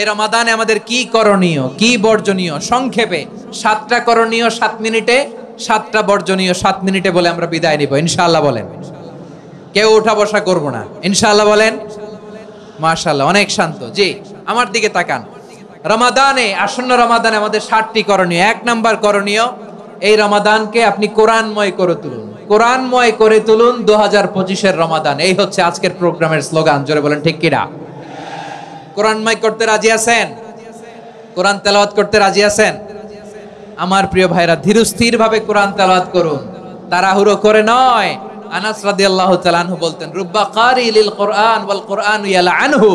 এই রমাদানে আমাদের কি করণীয়, কি বর্জনীয়, সংক্ষেপে 7টা করণীয় 7 মিনিটে, 7টা বর্জনীয় 7 মিনিটে বলে আমরা বিদায় নিব ইনশাআল্লাহ। বলেন, কেউ উঠা বসা করব না ইনশাআল্লাহ। বলেন মাশাআল্লাহ, অনেক শান্ত। জি, আমার দিকে তাকান। রমাদানে, আসন্ন রমাদানে আমাদের 7টি করণীয়। 1 নাম্বার করণীয়, এই রমাদানকে আপনি কোরআনময় করে তুলুন। কোরআনময় করে তুলুন 2025-এর রমাদান। এই হচ্ছে আজকের প্রোগ্রামের স্লোগান। জোরে বলেন ঠিক কিনা? কোরআনময় করতে রাজি আছেন? কোরআন তেলাওয়াত করতে রাজি আছেন? আমার প্রিয় ভাইরা, ধীরস্থির ভাবে কোরআন তেলাওয়াত করুন, তাড়াহুড়ো করে নয়। আনাস রাদিয়াল্লাহু তাআলা আনহু বলতেন, রুব্বা কারি লিল কোরআন ওয়াল কোরআনু ইয়ালআনহু।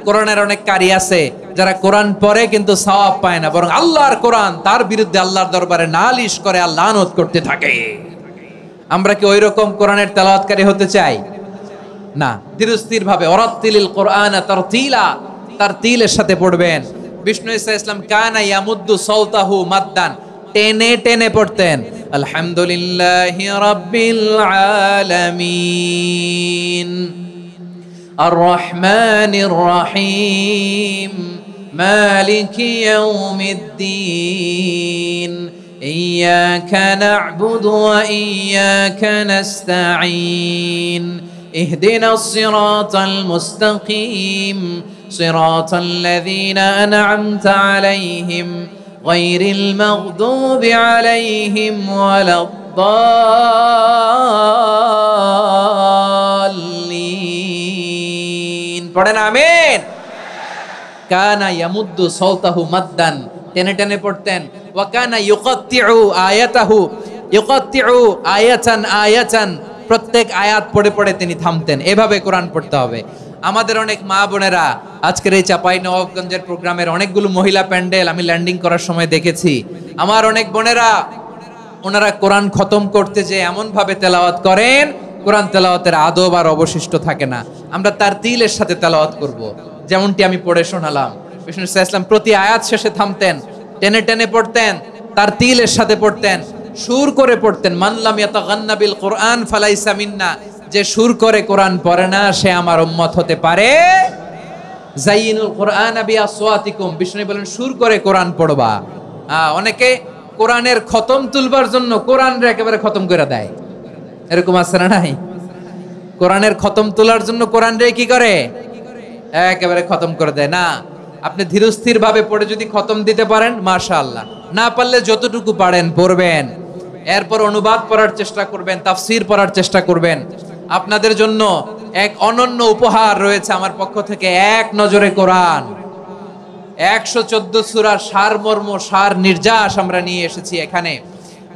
কোরআনের অনেক কারি আছে যারা কোরআন পড়ে কিন্তু সওয়াব পায় না, বরং আল্লাহর কোরআন তার বিরুদ্ধে আল্লাহর দরবারে নালিশ করে আর লানত করতে থাকে। আমরা কি ওই রকম কোরআনের তেলাওয়াতকারী হতে চাই? না। ধীরস্থির ভাবে ওয়ারাত্তিলিল কোরআনা তারতিলা, তারতিলের সাথে পড়বেন। বিষ্ণু ঈসা ইসলাম কানা ইয়ামুদ্দু সাওতাহু মাদ্দান, টেনে টেনে পড়তেন। আলহামদুলিল্লাহি রাব্বিল আলামিন আর রহমানির রহিম মালিকি ইয়াউমিদ্দিন ইয়্যাকা না'বুদু ওয়া ইয়্যাকা নাস্তাঈন ইহদিনাস সিরাতাল মুস্তাকিম সিরাতাল লাযীনা আন'আমতা আলাইহিম গায়রিল মাগদুবি আলাইহিম ওয়ালাদ-দাল্লিন। পড়েন আমিন। কানা ইয়ামুদ্দু সাওতাহু মাদ্দান, টেনে টেনে পড়তেন। ওয়া কানা ইউকাত্তিউ আয়াতাহু, ইউকাত্তিউ আয়াতান আয়াতান, প্রত্যেক আয়াত পড়ে পড়ে তিনি থামতেন। এভাবে কোরআন পড়তে হবে। আমাদের অনেক মা বোনেরা আজকের এই চাঁপাইনবাবগঞ্জের প্রোগ্রামের অনেকগুলো মহিলা প্যান্ডেল আমি ল্যান্ডিং করার সময় দেখেছি। আমার অনেক বোনেরা, ওনারা কোরআন খতম করতে যে এমন ভাবে তেলাওয়াত করেন, কোরআন তেলাওয়াতের আদব আর অবশিষ্ট থাকে না। আমরা তারতিলের সাথে তেলাওয়াত করব, যেমনটি আমি পড়ে শোনালাম। বিষ্ণু ইসলাম প্রতি আয়াত শেষে থামতেন, টেনে টেনে পড়তেন, তারতিলের সাথে পড়তেন, সুর করে পড়তেন। মান লাম ইয়াতাগান্না বিল কোরআন ফালাইসা মিন্না, যে সুর করে কোরআন পড়ে না সে আমার উম্মত হতে পারে। যাইনুল কোরআন বিআসওয়াতিকুম, বিষ্ণু বলেন সুর করে কোরআন পড়বা। অনেকে কোরআনের খতম তুলবার জন্য কোরআনরে একেবারে খতম করে দেয়, এরকম আছে না নাই? কোরআনের খতম তোলার জন্য কোরআনরে কি করে? একেবারে খতম করে দেয়। না, আপনি ধীরস্থির ভাবে পড়ে যদি খতম দিতে পারেন মাশাআল্লাহ, না পারলে যতটুকু পারেন পড়বেন। এরপর অনুবাদ পড়ার চেষ্টা করবেন, তাফসীর পড়ার চেষ্টা করবেন। আপনাদের জন্য এক অনন্য উপহার রয়েছে আমার পক্ষ থেকে, এক নজরে কোরআন। 114 সূরার সারমর্ম, সার নির্যাস আমরা নিয়ে এসেছি এখানে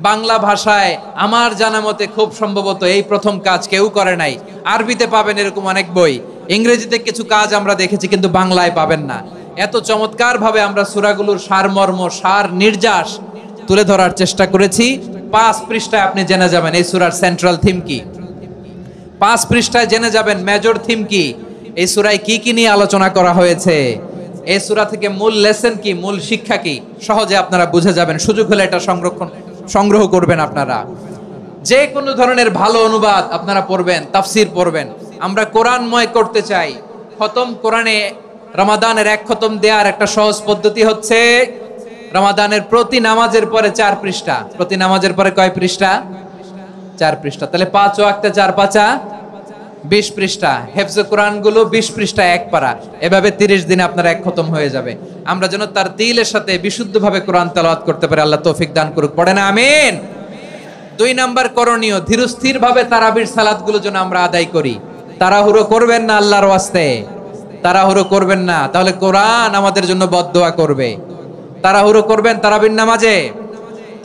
বাংলা ভাষায়। আমার জানা মতে খুব সম্ভবত এই প্রথম কাজ, কেউ করে নাই। আরবিতে পাবেন এরকম অনেক বই, ইংরেজিতে কিছু কাজ আমরা দেখেছি, কিন্তু বাংলায় পাবেন না। এত চমৎকার ভাবে আমরা সূরাগুলোর সারমর্ম, সার নির্যাস তুলে ধরার চেষ্টা করেছি। 5 পৃষ্ঠায় আপনি জেনে যাবেন এই সূরার সেন্ট্রাল থিম কি। 5 পৃষ্ঠায় জেনে যাবেন মেজর থিম কি, এই সূরায় কি কি নিয়ে আলোচনা করা হয়েছে, এই সূরা থেকে মূল লেসন কি, মূল শিক্ষা কি, সহজে আপনারা বুঝে যাবেন। সুযোগ হলে এটা সংগ্রহ করবেন। আপনারা যে কোনো ধরনের ভালো অনুবাদ আপনারা পড়বেন, তাফসীর পড়বেন। আমরা কোরআনময় করতে চাই। খতম কোরআনে রমাদানের 1 খতম দেওয়ার একটা সহজ পদ্ধতি হচ্ছে রমাদানের প্রতি নামাজের পরে 4 পৃষ্ঠা। প্রতি নামাজের পরে কয় পৃষ্ঠা? 4 পৃষ্ঠা। তাহলে 5 ওয়াক্তে 4 পাঁচা 20 পৃষ্ঠা। হেফজে কোরআন গুলো 20 পৃষ্ঠা 1 পারা। এভাবে 30 দিনে আপনার 1 খতম হয়ে যাবে। আমরা যেন তারতিলের সাথে বিশুদ্ধভাবে কোরআন তেলাওয়াত করতে পারি, আল্লাহ তৌফিক দান করুক। পড়েন আমিন। 2 নাম্বার করণীয়, ধীরস্থির ভাবে তারাবির সালাত গুলো যেন আমরা আদায় করি। তাড়াহুড়ো করবেন না আল্লাহর ওয়াস্তে, তাড়াহুড়ো করবেন না, তাহলে কোরআন আমাদের জন্য বদদোয়া করবে। তাড়াহুড়ো করবেন তারাবির নামাজে।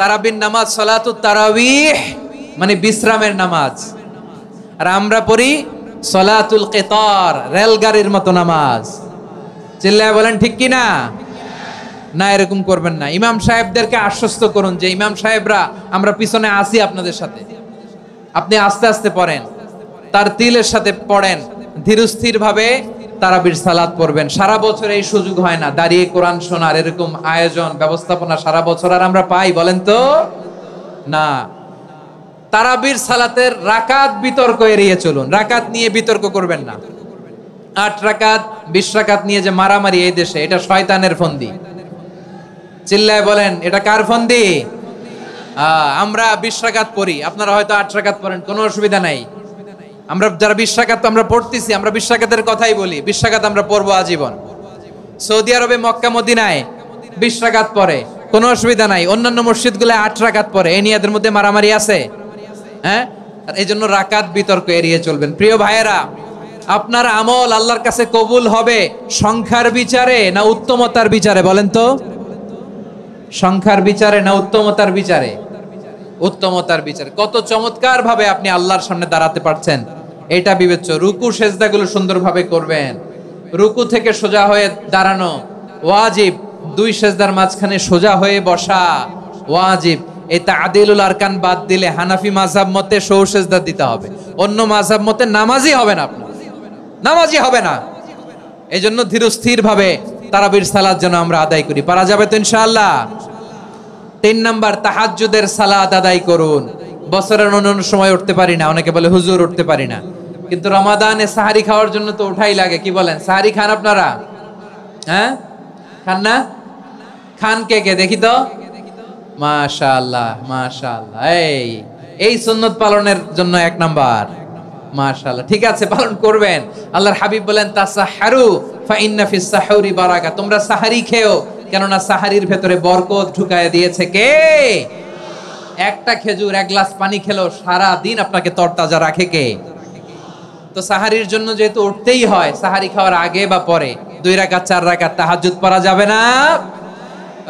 তারাবির নামাজ সালাতুত তারাবিহ মানে বিশ্রামের নামাজ, আর আমরা পড়ি সালাতুল কিতার, রেলগাড়ির মতো নামাজ। চিল্লায় বলেন ঠিক কি না? না, এরকম করবেন না। ইমাম সাহেবদেরকে আশ্বস্ত করুন যে ইমাম সাহেবরা আমরা পিছনে আসি আপনাদের সাথে, আপনি আস্তে আস্তে পড়েন, তারতিলের সাথে পড়েন, ধীরস্থির ভাবে তারাবির সালাত পড়বেন। সারা বছর এই সুযোগ হয় না দাঁড়িয়ে কোরআন শোনার, এরকম আয়োজন ব্যবস্থাপনা সারা বছর আর আমরা পাই বলেন তো? না। তারাবির সালাতের রাকাত বিতর্ক এড়িয়ে চলুন, রাকাত নিয়ে বিতর্ক করবেন না। 8 রাকাত 20 রাকাত নিয়ে যে মারামারি এই দেশে, এটা শয়তানের ফন্দি। চিল্লায় বলেন, এটা কার ফন্দি? আমরা 20 রাকাত পড়ি, আপনারা হয়তো 8 রাকাত পড়েন, কোনো অসুবিধা নাই। আমরা যারা 20 রাকাত আমরা পড়তেছি, আমরা 20 রাকাতের কথাই বলি, 20 রাকাত আমরা পড়বো আজীবন। সৌদি আরবে মক্কা মদিনায় 20 রাকাত পড়ে, কোনো অসুবিধা নাই। অন্যান্য মসজিদগুলো 8 রাকাত পড়ে, এই নিয়ে এদের মধ্যে মারামারি আছে? হ্যাঁ, আর এই জন্য রাকাত বিতর্ক এড়িয়ে চলবেন। প্রিয় ভাইয়েরা, আপনার আমল আল্লাহর কাছে কবুল হবে সংখ্যার বিচারে না উত্তমতার বিচারে? বলেন তো, সংখ্যার বিচারে না উত্তমতার বিচারে? উত্তমতার বিচারে। কত চমৎকার ভাবে আপনি আল্লাহর সামনে দাঁড়াতে পারছেন এটা বিবেচ্য। রুকু সেজদাগুলো সুন্দরভাবে করবেন, রুকু থেকে সোজা হয়ে দাঁড়ানো ওয়াজিব, 2 সেজদার মাঝখানে সোজা হয়ে বসা ওয়াজিব। এই তা'দিলুল আরকান বাদ দিলে হানাফি মাযহাব মতে সৌ সেজদা দিতে হবে, অন্য মাযহাব মতে নামাজই হবে না, আপনার নামাজই হবে না। এই জন্য ধীরস্থির ভাবে তারাবির সালাত যেন আমরা আদায় করি। পারা যাবে তো ইনশাআল্লাহ? 3 নাম্বার, তাহাজ্জুদের সালাত আদায় করুন। বছরের অন্য সময় উঠতে পারি না, অনেকে বলে হুজুর উঠতে পারি না, কিন্তু রমাদানে সাহারি খাওয়ার জন্য তো উঠাই লাগে। কি বলেন, সাহারি খান আপনারা? হ্যাঁ, খান না? খান কে কে দেখি তো? মাশাআল্লাহ মাশাআল্লাহ, এই সুন্নত পালনের জন্য 1 নাম্বার। মাশাআল্লাহ, ঠিক আছে, পালন করবেন। আল্লাহর হাবিব বলেন, তাসাহহারু ফা ইন্না ফিস সাহুরি বারাকা, তোমরা সাহারি খেও, কেননা সাহারির ভেতরে বরকত ঢুকায় দিয়েছে কে? একটা খেজুর, 1 গ্লাস পানি খেলো সারা দিন আপনাকে তরতাজা রাখে কে? তো সাহারির জন্য যেহেতু উঠতেই হয়, সাহারি খাওয়ার আগে বা পরে 2 রাকাত 4 রাকাত তাহাজ্জুদ পড়া যাবে না?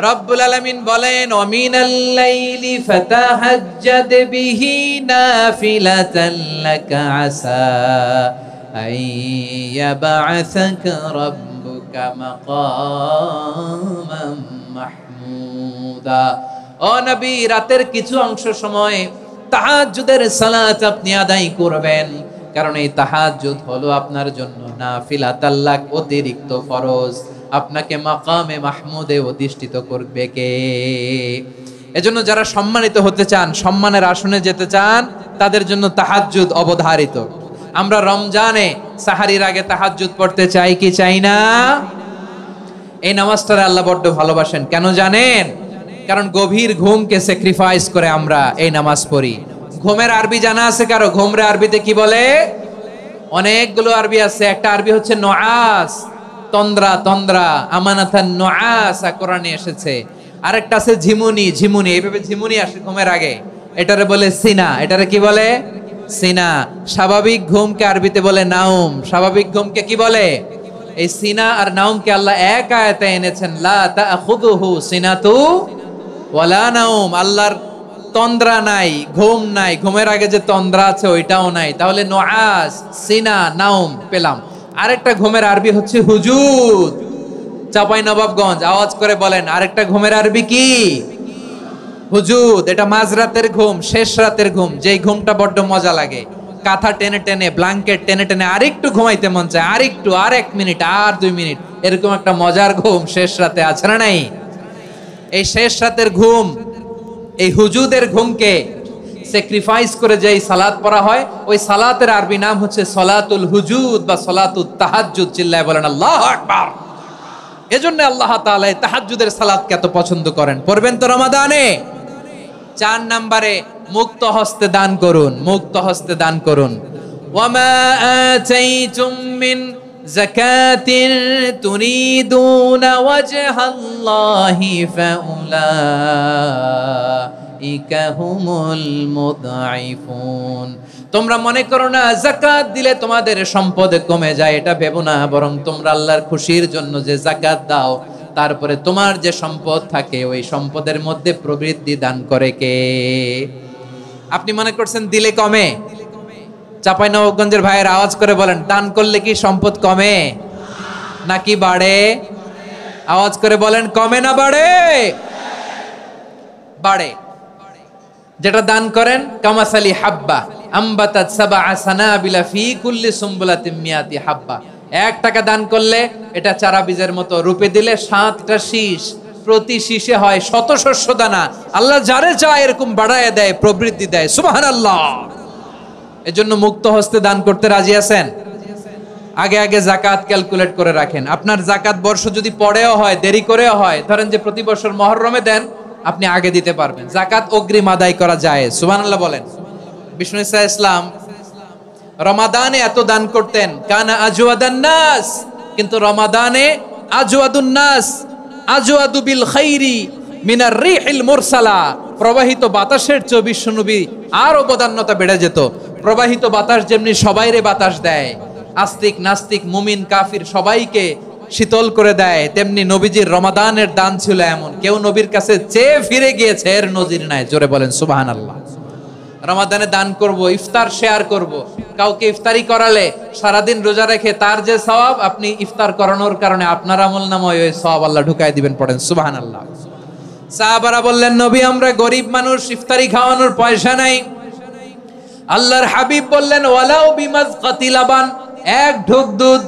রব্বুল আলামিন বলেন, ওয়ামিনাল লাইলি ফাতাহাজ্জাদ বিহি নাফিলাতান লাকা আসা আইয়াবআসাকা রাব্বুকা মাকামান মাহমুদা। ও নবী, রাতের কিছু অংশ সময় তাহাজ্জুদের সালাত আপনি আদায় করবেন, কারণ এই তাহাজ্জুদ হলো আপনার জন্য নাফিলাতাল লাক, অতিরিক্ত ফরজ। আপনাকে মাকামে মাহমুদে অধিষ্ঠিত করবে কে? এজন্য যারা সম্মানিত হতে চান, সম্মানের আসনে যেতে চান, তাদের জন্য তাহাজ্জুদ অবধারিত। আমরা রমজানে সাহারির আগে তাহাজ্জুদ পড়তে চাই কি চাই না? এই নামাজটারে আল্লাহ বড্ড ভালোবাসেন, কেন জানেন? কারণ গভীর ঘুমকে স্যাক্রিফাইস করে আমরা এই নামাজ পড়ি। ঘুমের আরবি জানা আছে কারো? ঘুমরে আরবিতে কি বলে? অনেকগুলো আরবি আছে। একটা আরবি হচ্ছে নুআস, তন্দ্রা, তন্দ্রা, আমানাতান নুআসা কোরআনে এসেছে। আরেকটা আছে ঝিমুনি, ঝিমুনি, এইভাবে ঝিমুনি আসে ঘুমের আগে, এটারে বলে সিনা। এটারে কি বলে? সিনা। স্বাভাবিক ঘুমকে আরবিতে বলে নাউম। স্বাভাবিক ঘুমকে কি বলে? এই সিনা আর নাউমকে আল্লাহ এক আয়াতে এনেছেন, লা তাখুযুহু সিনাতু ওয়ালা নাউম। আল্লাহর তন্দ্রা নাই, ঘুম নাই, ঘুমের আগে যে তন্দ্রা আছে ওইটাও নাই। তাহলে নুআস, সিনা, নাউম পেলাম। আরেকটা ঘুমের আরবি হচ্ছে হুজুদ। চাঁপাইনবাবগঞ্জ আওয়াজ করে বলেন, আরেকটা ঘুমের আরবি কি? হুজুদ। এটা মাঝরাতের ঘুম, শেষ রাতের ঘুম, যেই ঘুমটা বড্ড মজা লাগে। কাঁথা টেনে টেনে, ব্ল্যাঙ্কেট টেনে টেনে আরেকটু ঘুমাইতে মন চায়, আরেকটু, আর 1 মিনিট, আর 2 মিনিট, এরকম একটা মজার ঘুম শেষ রাতে আছে না নাই? এই শেষ রাতের ঘুম, এই হুজুদের ঘুমকে স্যাক্রিফাইস করে যেই সালাত পড়া হয়, ওই সালাতের আরবি নাম হচ্ছে সলাতুল হুজুদ বা সলাতুত তাহাজ্জুদ। চিল্লায় বলেন আল্লাহু আকবার। এজন্য আল্লাহ তাআলা এই তাহাজ্জুদের সালাতকে এত পছন্দ করেন। পড়বেন তো রমাদানে? 4 নম্বরে, মুক্ত হস্তে দান করুন, মুক্ত হস্তে দান করুন। ওয়ামা আতাইতুম মিন যাকাতিন তুরিদুনা ওয়াজহাল্লাহি ফাউলাইকা হুমুল মুদঈফুন। তোমরা মনে করো না যাকাত দিলে তোমাদের সম্পদ কমে যায়, এটা ভেবো না, বরং তোমরা আল্লাহর খুশির জন্য যে যাকাত দাও, তারপরে তোমার যে সম্পদ থাকে ওই সম্পদের মধ্যে প্রবৃদ্ধি দান করে কে? আপনি মনে করছেন দিলে কমে? চাঁপাইনবাবগঞ্জের ভাইয়ের আওয়াজ করে বলেন, দান করলে কি সম্পদ কমে নাকি বাড়ে? আওয়াজ করে বলেন, কমে না বাড়ে? বাড়ে। যেটা দান করেন, কামাসালি হাব্বা আম্বাতাত সাবআ সানাবিলা ফি কুল্লি সুমবুলাতিন মিয়াতি হাব্বা। 1 টাকা দান করলে এটা চারা বীজের মতো, রূপে দিলে 7টা শীষ, প্রতি শীষে হয় 100 শস্য দানা। আল্লাহ যারে চায় এরকম বাড়ায় দেয়, প্রবৃদ্ধি দেয়। সুবহানাল্লাহ। এজন্য মুক্ত হস্তে দান করতে রাজি আছেন? আগে আগে জাকাত ক্যালকুলেট করে রাখেন। আপনার জাকাত বর্ষ যদি পরেও হয়, দেরি করেও হয়, ধরেন যে প্রতি বছর মুহররমে দেন, আপনি আগে দিতে পারবেন। জাকাত অগ্রিম আদায় করা যায়। সুবহানাল্লাহ বলেন। বিষ্ণু ঈসা ইসলাম রমাদানে এত দান করতেন, কানা আজওয়াদান নাস, কিন্তু রমাদানে আজওয়াদুন নাস আজওয়াদু বিল খাইরি মিনার রিহিল মুরসালা, প্রবাহিত বাতাসের চেয়ে বিশ্বনবী আর অবদান্যতা বেড়ে যেত। প্রবাহিত বাতাস যেমনি সবাইরে বাতাস দেয়, আস্তিক নাস্তিক মুমিন কাফির সবাইকে শীতল করে দেয়, তেমনি নবীজির রমাদানের দান ছিল এমন, কেউ নবীর কাছে চেয়ে ফিরে গিয়েছে এর নজির নাই। জোরে বলেন সুবহানাল্লাহ। রমাদানে দান করব, ইফতার শেয়ার করব। কাউকে ইফতারি করালে সারাদিন রোজা রেখে তার যে সওয়াব, আপনি ইফতার করানোর কারণে আপনার আমলনামায় ওই সওয়াব আল্লাহ ঢুকাই দিবেন। পড়েন সুবহানাল্লাহ। সাহাবারা বললেন, নবী আমরা গরিব মানুষ, ইফতারি খাওয়ানোর পয়সা নাই। আল্লাহর হাবিব বললেন, ওয়ালাউ বিমাজকাতি লাবান, এক ঢোক দুধ,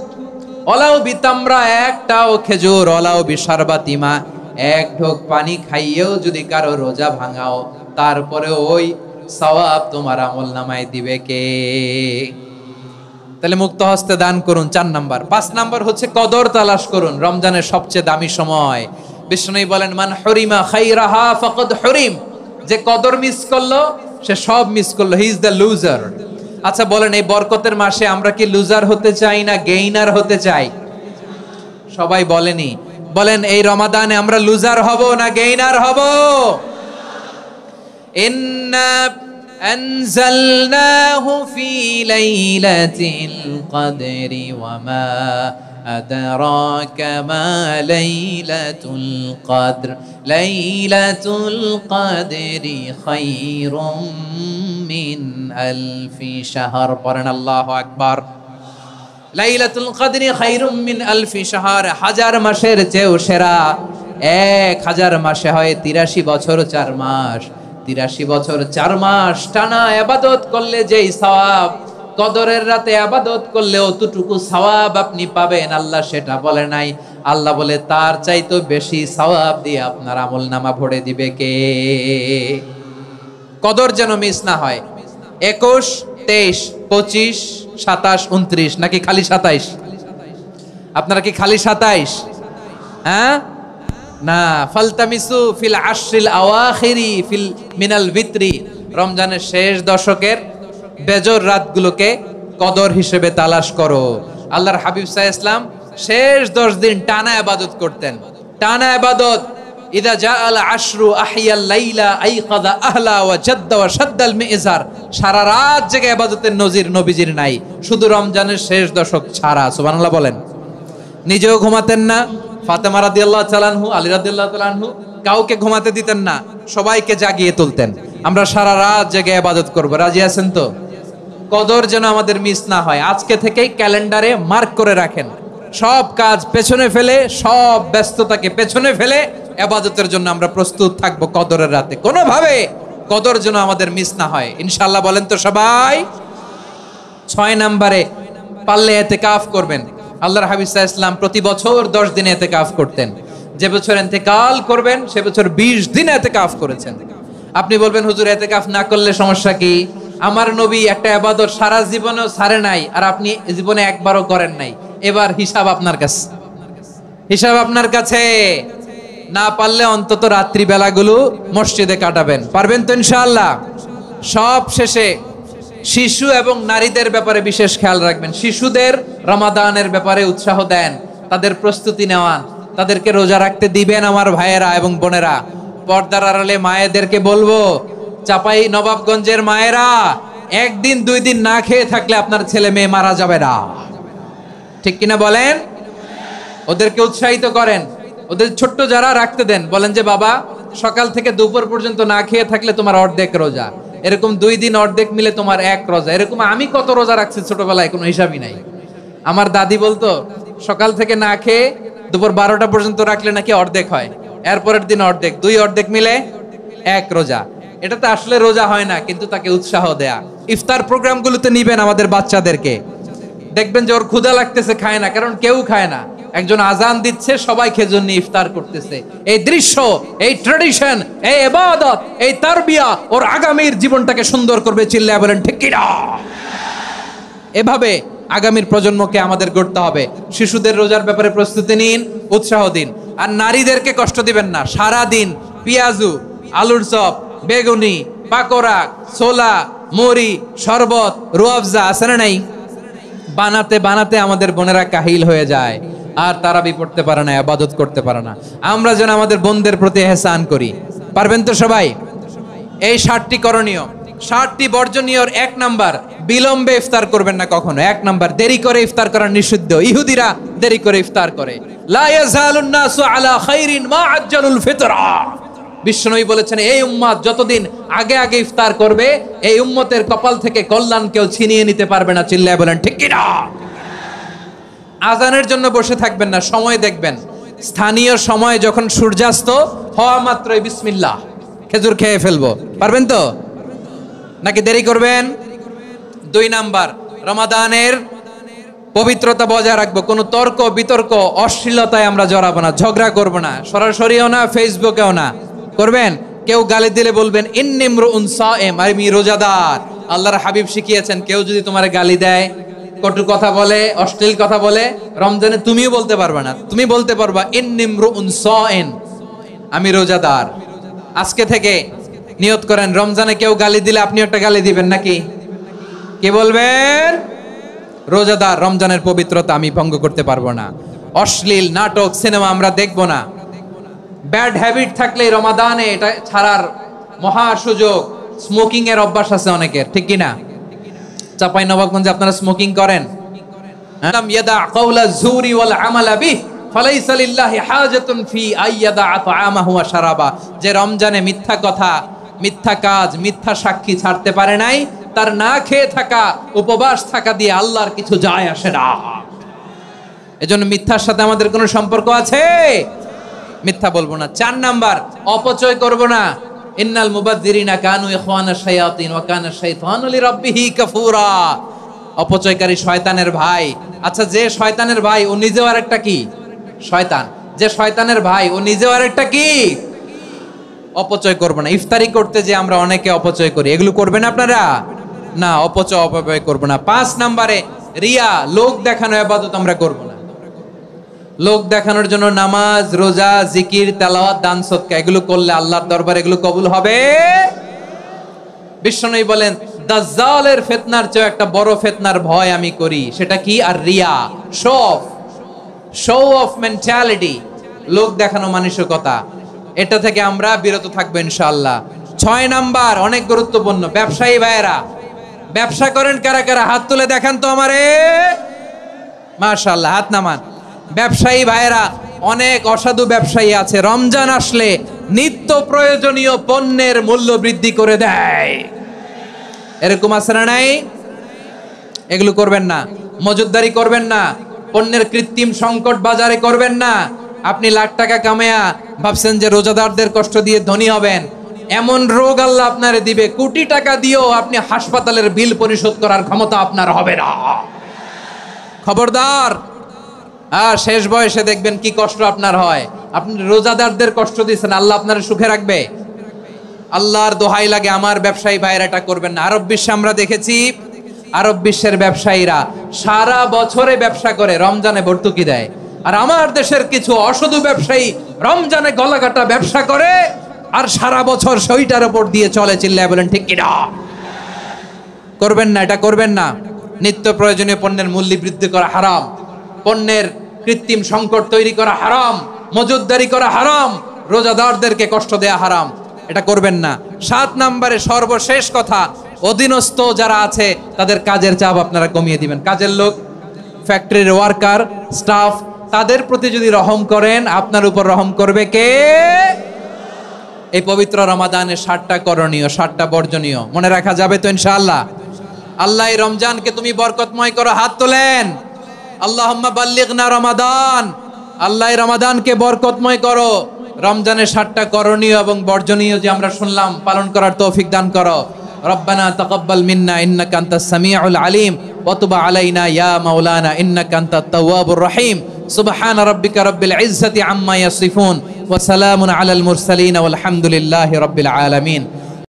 ওয়ালাউ বিতামরা, একটাও খেজুর, ওয়ালাউ বিশারবাতি মা, এক ঢোক পানি খাইয়েও যদি কারো রোজা ভাঙাও, তারপরে ওই সওয়াব তোমার আমলনামায় দিবে কে? তাহলে মুক্ত হস্তে দান করুন, 4 নাম্বার। 5 নাম্বার হচ্ছে কদর তালাশ করুন, রমজানের সবচেয়ে দামি সময়। বিষ্ণু বলেন, মান হরিমা খাইরাহা ফাকাদ হরিম, যে কদর মিস করলো সে সব মিস করলো, হি ইজ দ্য লুজার। আচ্ছা বলেন, এই বরকতের মাসে আমরা কি লুজার হতে চাই না গেইনার হতে চাই? সবাই বলেনি, বলেন এই রমাদানে আমরা লুজার হব না গেইনার হব? ইন্না আনজালনাহু ফি লাইলাতিল কদরি ওয়া মা আদরাকা মা লাইলাতুল কদর, লাইলাতুল কদরি খায়রুম মিন আলফি শাহর। পড়েন আল্লাহু আকবার। লাইলাতুল কদরি খায়রুম মিন আলফি শাহর, 1000 মাসের চেয়েও সেরা। 1000 মাসে হয় 83 বছর 4 মাস। 83 বছর 4 মাস টানা ইবাদত করলে যেই সওয়াব, কদরের রাতে ইবাদত করলে অতটুকু সওয়াব আপনি পাবেন, আল্লাহ সেটা বলে নাই। আল্লাহ বলে তার চাইতে বেশি সওয়াব দিয়ে আপনার আমলনামা ভরে দিবে কে? কদর যেন মিস না হয়। 21, 23, 25, 27, 29 নাকি খালি 27? আপনারা কি খালি 27? হ্যাঁ না, ফালতামিসু ফিল আশরিল আওয়াখিরি ফিল মিনাল ভিতরি, রমজানের শেষ দশকের বেজর রাতগুলোকে কদর হিসেবে তালাশ করো। আল্লাহর হাবিব সাল্লাল্লাহু আলাইহি ওয়াসাল্লাম শেষ 10 দিন টানা ইবাদত করতেন, টানা ইবাদত। ইদা জাআল আশরু আহিয়াল লাইলা আইকাযা আহলা ওয়া জাদ্দা ওয়া শাদ্দাল মিজার, সারা রাত জেগে ইবাদতের নজির নবীজির নাই, শুধু রমজানের শেষ দশক ছাড়া। সুবহানাল্লাহ বলেন। নিজেও ঘুমাতেন না। ফাতেমা রাদিয়াল্লাহু তাআলা আনহু, আলী রাদিয়াল্লাহু তাআলা আনহু কাউকে ঘুমাতে দিতেন না, সবাইকে জাগিয়ে তুলতেন। আমরা সারা রাত জেগে ইবাদত করব, রাজি আছেন তো? কদর যেন আমাদের মিস না হয়। আজকে থেকেই ক্যালেন্ডারে মার্ক করে রাখেন, সব কাজ পেছনে ফেলে, সব ব্যস্ততাকে পেছনে ফেলে ইবাদতের জন্য আমরা প্রস্তুত থাকব কদরের রাতে। কোনোভাবে কদর যেন আমাদের মিস না হয়, ইনশাআল্লাহ। বলেন তো সবাই। 6 নম্বরে পারলে ইতিকাফ করবেন। আল্লাহর হাবিব সাল্লাল্লাহু আলাইহি ওয়াসাল্লাম প্রতি বছর 10 দিন ইতিকাফ করতেন। যে বছর ইন্তেকাল করবেন সে বছর 20 দিন ইতিকাফ করেছেন। আপনি বলবেন, হুজুর ইতিকাফ না করলে সমস্যা কি? আমার নবী একটা ইবাদত সারা জীবনেও ছাড়ে নাই, আর আপনি জীবনে একবারও করেন নাই। এবার হিসাব আপনার কাছে, হিসাব আপনার কাছে। না পারলে অন্তত রাত্রি বেলাগুলো মসজিদে কাটাবেন। পারবেন তো ইনশাআল্লাহ? সব শেষে শিশু এবং নারীদের ব্যাপারে বিশেষ খেয়াল রাখবেন। শিশুদের রমাদানের ব্যাপারে উৎসাহ দেন, তাদের প্রস্তুতি নেওয়ান, তাদেরকে রোজা রাখতে দিবেন। আমার ভাইয়েরা এবং বোনেরা, পর্দার আড়ালে মায়েদেরকে বলবো, চাপাই নবাবগঞ্জের মায়েরা, 1 দিন 2 দিন না খেয়ে থাকলে আপনার ছেলে মেয়ে মারা যাবে না। ঠিক কিনা বলেন? ওদেরকে উৎসাহিত করেন, ওদের ছোট্ট যারা রাখতে দেন, বলেন যে বাবা সকাল থেকে দুপুর পর্যন্ত না খেয়ে থাকলে তোমার অর্ধেক রোজা, এরকম 2 দিন অর্ধেক মিলে তোমার 1 রোজা। এরকম আমি কত রোজা রাখছি ছোটবেলায়, কোনো হিসাবই নাই। আমার দাদি বলতো সকাল থেকে না খেয়ে দুপুর 12টা পর্যন্ত রাখলে নাকি অর্ধেক হয়, এরপরের দিন অর্ধেক, 2 অর্ধেক মিলে 1 রোজা। এটা তো আসলে রোজা হয় না, কিন্তু তাকে উৎসাহ দেয়া। ইফতার প্রোগ্রামগুলোতে নিবেন আমাদের বাচ্চাদেরকে, দেখবেন যে ওর ক্ষুধা লাগতেছে, খায় না, কারণ কেউ খায় না। একজন আজান দিচ্ছে, সবাই খেজুর নিয়ে ইফতার করতেছে। এই দৃশ্য, এই ট্র্যাডিশন, এই ইবাদত, এই তারবিয়া ওর আগামীর জীবনটাকে সুন্দর করবে। চিল্লায়া বলেন ঠিক কি না? এভাবে আগামীর প্রজন্মকে আমাদের গড়তে হবে। শিশুদের রোজার ব্যাপারে প্রস্তুতি নিন, উৎসাহ দিন। আর নারীদেরকে কষ্ট দিবেন না। সারা দিন পেঁয়াজু, আলুর চপ, বেগুনি, পাকোড়া, ছোলা, মুড়ি, শরবত, রুয়াবজা আছে না নাই, বানাতে বানাতে আমাদের বোনেরা কাহিল হয়ে যায়, আর তারাবি পড়তে পারে না, ইবাদত করতে পারে না। আমরা যেন আমাদের বোনদের প্রতি ইহসান করি। পারবেন তো সবাই? এই 60টি করণীয়, 60টি বর্জনীয়র 1 নাম্বার, বিলম্বে ইফতার করবেন না কখনো। 1 নাম্বার, দেরি করে ইফতার করা নিষিদ্ধ। ইহুদিরা দেরি করে ইফতার করে। লা ইয়াজালুন নাসু আলা খাইরিন মা আজ্জালুল ফিতরা। বিশ্বনবী বলেছেন, এই উম্মত যতদিন আগে আগে ইফতার করবে, এই উম্মতের কপাল থেকে কল্যাণ কেউ ছিনিয়ে নিতে পারবে না। চিল্লায় বলেন ঠিক কি না? আজানের জন্য বসে থাকবেন না, সময় দেখবেন। স্থানীয় সময় যখন সূর্যাস্ত হওয়া মাত্রই বিসমিল্লাহ, খেজুর খেয়ে ফেলবো। পারবেন তো নাকি দেরি করবেন? 2 নাম্বার, রমাদানের পবিত্রতা বজায় রাখবো। কোনো তর্ক বিতর্ক অশ্লীলতায় আমরা জড়াবো না, ঝগড়া করবো না, সরাসরিও না, ফেসবুকেও না। করবেন কেউ গালি দিলে বলবেন ইন্নিমরুন সায়েম, আমি রোজাদার। আল্লাহর হাবিব শিখিয়েছেন, কেউ যদি তোমার গালি দেয়, কটু কথা বলে, অশ্লীল কথা বলে, রমজানে তুমিও বলতে পারবে না। তুমি বলতে পারবা ইন্নিমরুন সায়েম, আমি রোজাদার। আজকে থেকে নিয়ত করেন, রমজানে কেউ গালি দিলে আপনি একটা গালি দিবেন নাকি? কি বলবেন? রোজাদার, রমজানের পবিত্রতা আমি ভঙ্গ করতে পারবো না। অশ্লীল নাটক, সিনেমা আমরা দেখবো না। ব্যাড হ্যাবিট থাকলে রমাদানে এটা ছাড়ার মহা সুযোগ। স্মোকিং এর অভ্যাস আছে অনেকের, ঠিক কি না? চাঁপাইনবাবগঞ্জে আপনারা স্মোকিং করেন? লাম ইয়াদা কাওলা যুরি ওয়াল আমালা বিহি ফালাইসা লিল্লাহি হাজাতুন ফি আইয়াদা তাআমাহু ওয়া শারাবা। যে রমজানে মিথ্যা কথা, মিথ্যা কাজ, মিথ্যা সাক্ষী ছাড়তে পারে নাই, তার না খেয়ে থাকা, উপবাস থাকা দিয়ে আল্লাহর কিছু যায় আসে না। এজন্য মিথ্যার সাথে আমাদের কোনো সম্পর্ক আছে? মিথ্যা বলবো না। 4 নাম্বার, অপচয় করব না। ইন্নাল মুবাযযিরিনা কানু ইখওয়ানাশ শায়াতিন ওয়া কানা শাইতানু লিরাব্বিহি কাফুরা। অপচয়কারী শয়তানের ভাই। আচ্ছা, যে শয়তানের ভাই ও নিজেও আরেকটা কি? শয়তান। যে শয়তানের ভাই ও নিজেও আরেকটা কি? অপচয় করব না। ইফতারি করতে যে আমরা অনেকে অপচয় করি, এগুলো করবেন আপনারা না। অপচয় অপব্যয় করব না। 5 নাম্বারে, রিয়া, লোক দেখানো ইবাদত আমরা করব না। লোক দেখানোর জন্য নামাজ, রোজা, জিকির, তেলাওয়াত, দান, সদকা এগুলো করলে আল্লাহর দরবারে এগুলো কবুল হবে। বিশ্বনবী বলেন, দাজ্জালের ফিতনার চেয়ে একটা বড় ফিতনার ভয় আমি করি, সেটা কি? আর রিয়া, শো অফ মেন্টালিটি, লোক দেখানো মানসিকতা। এটা থেকে আমরা বিরত থাকবো ইনশাআল্লাহ। 6 নাম্বার, অনেক গুরুত্বপূর্ণ, ব্যবসায়ী ভাইয়েরা, ব্যবসা করেন কারা কারা? হাত তুলে দেখান তো আমারে। মাশাআল্লাহ, হাত নামান। ব্যবসায়ী ভাইয়েরা, অনেক অসাধু ব্যবসায়ী আছে, রমজান আসলে নিত্য প্রয়োজনীয় পণ্যের মূল্য বৃদ্ধি করে দেয়। এরকম আছে না নাই? এগুলো করবেন না। মজুদদারি করবেন না। পণ্যের কৃত্রিম সংকট বাজারে করবেন না। আপনি লাখ টাকা কামায়া ভাবছেন যে রোজাদারদের কষ্ট দিয়ে ধনী হবেন, এমন রোগ আল্লাহ আপনারে দিবে, কোটি টাকা দিয়েও আপনি হাসপাতালের বিল পরিশোধ করার ক্ষমতা আপনার হবে না। খবরদার। আর শেষ বয়সে দেখবেন কি কষ্ট আপনার হয়। আপনি রোজাদারদের কষ্ট দিচ্ছেন, আল্লাহ আপনার সুখে রাখবে? আল্লাহর দোহাই লাগে, আমার ব্যবসায়ী ভাইয়েরা এটা করবেন না। আরব বিশ্বে আমরা দেখেছি, আরব বিশ্বের ব্যবসায়ীরা সারা বছরে ব্যবসা করে, রমজানে ভর্তুকি দেয়। আর আমার দেশের কিছু অসাধু ব্যবসায়ী রমজানে গলাকাটা ব্যবসা করে আর সারা বছর সেইটার উপর দিয়ে চলে। চিল্লায় বলেন ঠিক কিনা? করবেন না, এটা করবেন না। নিত্য প্রয়োজনীয় পণ্যের মূল্য বৃদ্ধি করা হারাম, পণ্যের কৃত্রিম সংকট তৈরি করা হারাম, মজুদদারি করা হারাম, রোজাদারদেরকে কষ্ট দেয়া হারাম, এটা করবেন না। 7 নাম্বারে সর্বশেষ কথা, অধীনস্থ যারা আছে তাদের কাজের চাপ আপনারা কমিয়ে দিবেন। কাজের লোক, ফ্যাক্টরির ওয়ার্কার, স্টাফ, তাদের প্রতি যদি রহম করেন, আপনার উপর রহম করবে কে? এই পবিত্র রমাদানের 7টা করণীয়, 7টা বর্জনীয় মনে রাখা যাবে তো ইনশাআল্লাহ? আল্লাহ এই রমজানকে তুমি বরকতময় করো। হাত তোলেন। আল্লাহুম্মা বাল্লিগনা রমাদান। আল্লাহ এই রমাদানকে বরকতময় করো। রমজানের 7টা করণীয় এবং বর্জনীয় যে আমরা শুনলাম, পালন করার তৌফিক দান করো। রব্বানা তাকাব্বাল মিন্না ইন্নাকা আনতাস সামিউল আলিম ওয়া তুব আলাইনা ইয়া মাওলানা ইন্নাকা আনতাত তাওয়াবুর রহিম। সুবহান রাব্বিকা রাব্বিল ইজ্জাতি আম্মা ইয়াসিফুন ওয়া সালামুন আলাল মুরসালিন ওয়াল হামদুলিল্লাহি রাব্বিল আলামিন।